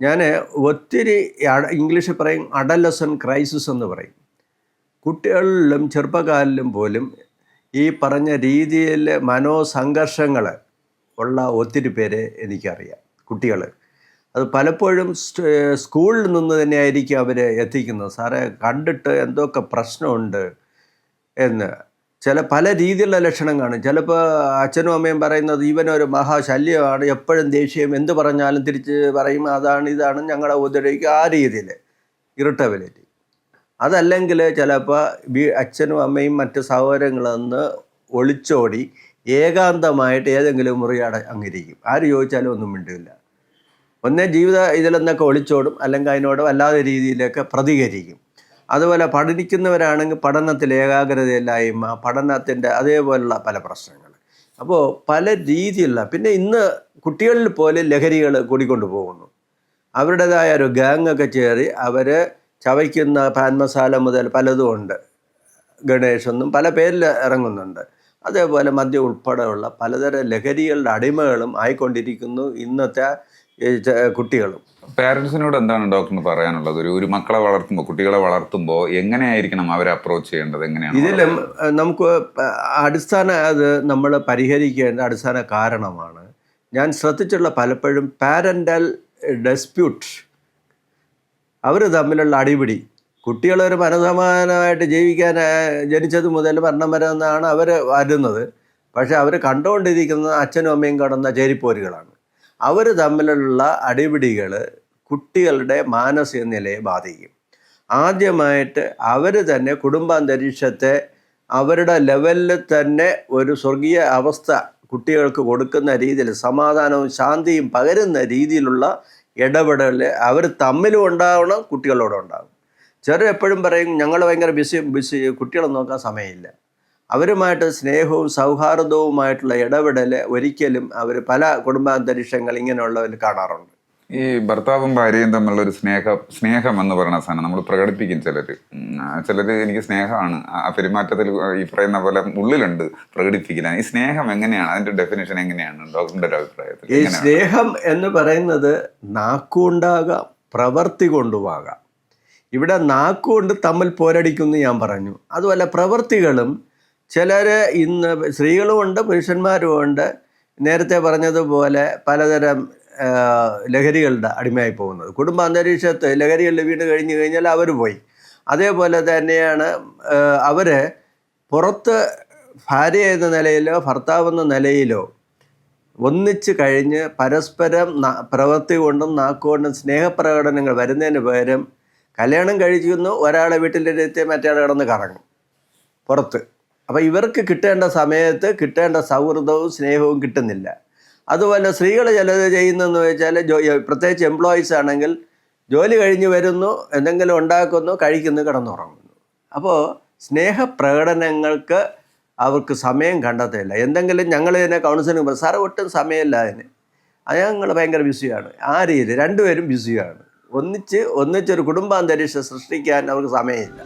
ഞാൻ ഒത്തിരി ഇംഗ്ലീഷിൽ പറയും അഡലസൻ ക്രൈസിസ് എന്ന് പറയും. കുട്ടികളിലും ചെറുപ്പക്കാരിലും പോലും ഈ പറഞ്ഞ രീതിയിൽ മനോസംഘർഷങ്ങൾ ഉള്ള ഒത്തിരി പേരെ എനിക്കറിയാം. കുട്ടികൾ അത് പലപ്പോഴും സ്കൂളിൽ നിന്ന് തന്നെയായിരിക്കും അവർ എത്തിക്കുന്നത്. സാറേ കണ്ടിട്ട് എന്തൊക്കെ പ്രശ്നമുണ്ട് എന്ന്. പല രീതിയിലുള്ള ലക്ഷണം കാണും. ചിലപ്പോൾ അച്ഛനും അമ്മയും പറയുന്നത് ഇവനൊരു മഹാശല്യമാണ്, എപ്പോഴും ദേഷ്യം, എന്ത് പറഞ്ഞാലും തിരിച്ച് പറയും, അതാണ് ഇതാണ്, ഞങ്ങളെ ഉപദ്രവിക്കുക, ആ രീതിയിൽ ഇറിറ്റബിലിറ്റി. അതല്ലെങ്കിൽ ചിലപ്പോൾ അച്ഛനും അമ്മയും മറ്റ് സഹോദരങ്ങളെന്ന് ഒളിച്ചോടി ഏകാന്തമായിട്ട് ഏതെങ്കിലും മുറി അങ്ങിരിക്കും. ആര് ചോദിച്ചാലും ഒന്നും മിണ്ടില്ല. ഒന്നേ ജീവിത ഇതിലെന്നൊക്കെ ഒളിച്ചോടും, അല്ലെങ്കിൽ അതിനോട് വല്ലാതെ രീതിയിലൊക്കെ പ്രതികരിക്കും. അതുപോലെ പഠിക്കുന്നവരാണെങ്കിൽ പഠനത്തിൽ ഏകാഗ്രതയില്ലായ്മ, പഠനത്തിൻ്റെ അതേപോലുള്ള പല പ്രശ്നങ്ങൾ. അപ്പോൾ പല രീതിയിലുള്ള, പിന്നെ ഇന്ന് കുട്ടികളിൽ പോലെ ലഹരികൾ കൂടിക്കൊണ്ട് പോകുന്നു. അവരുടേതായ ഒരു ഗാങ്ങൊക്കെ ചേറി അവർ ചവയ്ക്കുന്ന പാൻ മസാല മുതൽ പലതും ഉണ്ട്. ഗണേഷ് എന്നും പല പേരിൽ ഇറങ്ങുന്നുണ്ട്. അതേപോലെ മദ്യം ഉൾപ്പെടെയുള്ള പലതരം ലഹരികളുടെ അടിമകളും ആയിക്കൊണ്ടിരിക്കുന്നു ഇന്നത്തെ കുട്ടികളും. പാരൻസിനോട് എന്താണ് ഡോക്ടറിന് പറയാനുള്ളത്? ഒരു മക്കളെ വളർത്തുമ്പോൾ, കുട്ടികളെ വളർത്തുമ്പോൾ എങ്ങനെയായിരിക്കണം അവരെ അപ്രോച്ച് ചെയ്യേണ്ടത്? എങ്ങനെയാണ് ഇതിലും നമുക്ക് അത് നമ്മൾ പരിഹരിക്കേണ്ട അടിസ്ഥാന കാരണമാണ് ഞാൻ ശ്രദ്ധിച്ചുള്ള പലപ്പോഴും പാരൻ്റൽ ഡെസ്പ്യൂട്ട്. അവർ തമ്മിലുള്ള അടിപിടി. കുട്ടികളൊരു മനസമാധാനമായിട്ട് ജീവിക്കാൻ ജനിച്ചത് മുതൽ മരണം വരെ എന്നാണ് അവർ വരുന്നത്. പക്ഷെ അവർ കണ്ടുകൊണ്ടിരിക്കുന്നത് അച്ഛനും അമ്മയും കടന്ന ചേരിപ്പോരുകളാണ്. അവർ തമ്മിലുള്ള അടിപിടികൾ കുട്ടികളുടെ മാനസിക നിലയെ ബാധിക്കും. ആദ്യമായിട്ട് അവർ തന്നെ കുടുംബാന്തരീക്ഷത്തെ അവരുടെ ലെവലിൽ തന്നെ ഒരു സ്വർഗീയ അവസ്ഥ കുട്ടികൾക്ക് കൊടുക്കുന്ന രീതിയിൽ, സമാധാനവും ശാന്തിയും പകരുന്ന രീതിയിലുള്ള ഇടപെടൽ അവർ തമ്മിലും ഉണ്ടാവണം, കുട്ടികളോടും ഉണ്ടാകും. എപ്പോഴും പറയും ഞങ്ങൾ ഭയങ്കര ബിസി, കുട്ടികളെ നോക്കാൻ സമയമില്ല. അവരുമായിട്ട് സ്നേഹവും സൗഹാർദ്ദവുമായിട്ടുള്ള ഇടപെടൽ ഒരിക്കലും അവർ പല കുടുംബാന്തരീക്ഷങ്ങൾ ഇങ്ങനെയുള്ളവർ കാണാറുണ്ട്. ഈ ഭർത്താവും ഭാര്യയും തമ്മിലുള്ള ഒരു സ്നേഹം എന്ന് പറയുന്ന സാധനം നമ്മൾ പ്രകടിപ്പിക്കും. ചിലർ എനിക്ക് സ്നേഹമാണ്, ആ പെരുമാറ്റത്തിൽ ഈ പറയുന്ന പോലെ ഉള്ളിലുണ്ട്, പ്രകടിപ്പിക്കില്ല. ഈ സ്നേഹം എങ്ങനെയാണ്, അതിന്റെ ഡെഫിനേഷൻ എങ്ങനെയാണ് ഡോക്ടറിന്റെ ഒരു അഭിപ്രായത്തിൽ? ഈ സ്നേഹം എന്ന് പറയുന്നത് നാക്കുകൊണ്ടാകാം, പ്രവൃത്തി കൊണ്ടുമാകാം. ഇവിടെ നാക്കുകൊണ്ട് തമ്മിൽ പോരടിക്കുന്നു ഞാൻ പറഞ്ഞു. അതുപോലെ പ്രവൃത്തികളും ചിലർ ഇന്ന് സ്ത്രീകളും ഉണ്ട് പുരുഷന്മാരും ഉണ്ട്. നേരത്തെ പറഞ്ഞതുപോലെ പലതരം ലഹരികളുടെ അടിമയായി പോകുന്നത്. കുടുംബാന്തരീക്ഷത്ത് ലഹരികളിൽ വീണ് കഴിഞ്ഞു കഴിഞ്ഞാൽ അവർ പോയി. അതേപോലെ തന്നെയാണ് അവർ പുറത്ത് ഭാര്യ എന്ന നിലയിലോ ഭർത്താവ് എന്ന നിലയിലോ ഒന്നിച്ച് കഴിഞ്ഞ് പരസ്പരം പ്രവൃത്തി കൊണ്ടും നാക്കുകൊണ്ടും സ്നേഹപ്രകടനങ്ങൾ വരുന്നതിന് പകരം കല്യാണം കഴിക്കുന്നു, ഒരാളെ വീട്ടിലിരുത്തി മറ്റേ കിടന്ന് കറങ്ങും പുറത്ത്. അപ്പോൾ ഇവർക്ക് കിട്ടേണ്ട സമയത്ത് കിട്ടേണ്ട സൗഹൃദവും സ്നേഹവും കിട്ടുന്നില്ല. അതുപോലെ സ്ത്രീകൾ ചിലത് ചെയ്യുന്നതെന്ന് വെച്ചാൽ പ്രത്യേകിച്ച് എംപ്ലോയീസ് ആണെങ്കിൽ ജോലി കഴിഞ്ഞ് വരുന്നു, എന്തെങ്കിലും ഉണ്ടാക്കുന്നു, കഴിക്കുന്നു, കിടന്നുറങ്ങുന്നു. അപ്പോൾ സ്നേഹപ്രകടനങ്ങൾക്ക് അവർക്ക് സമയം കണ്ടെത്തില്ല. എന്തെങ്കിലും ഞങ്ങൾ ഇതിനെ കൗൺസിലിംഗ് സാറ് ഒട്ടും സമയമില്ല അതിന്, അത് ഞങ്ങൾ ഭയങ്കര ബിസിയാണ്. ആ രീതി രണ്ടുപേരും ബിസിയാണ്. ഒന്നിച്ചൊരു കുടുംബാന്തരീക്ഷം സൃഷ്ടിക്കാൻ അവർക്ക് സമയമില്ല.